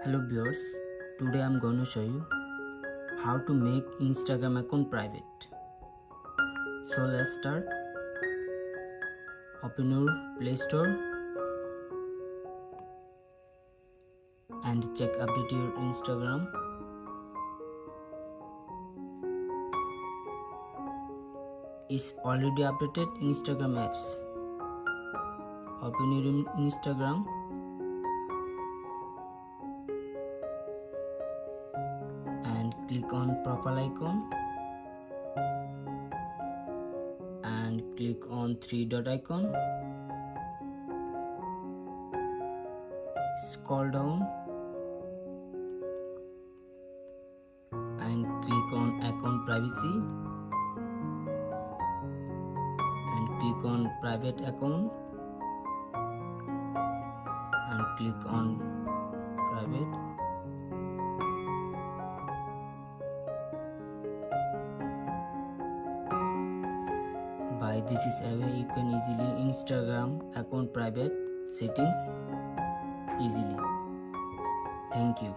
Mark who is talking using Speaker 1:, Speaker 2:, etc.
Speaker 1: Hello viewers, today I'm going to show you how to make Instagram account private. So let's start. Open your Play Store and check update your Instagram. Is already updated Instagram apps. Open your Instagram and click on profile icon and click on three dot icon. Scroll down and click on account privacy and click on private account and click on private. By this is a way you can easily Instagram account private settings easily. Thank you.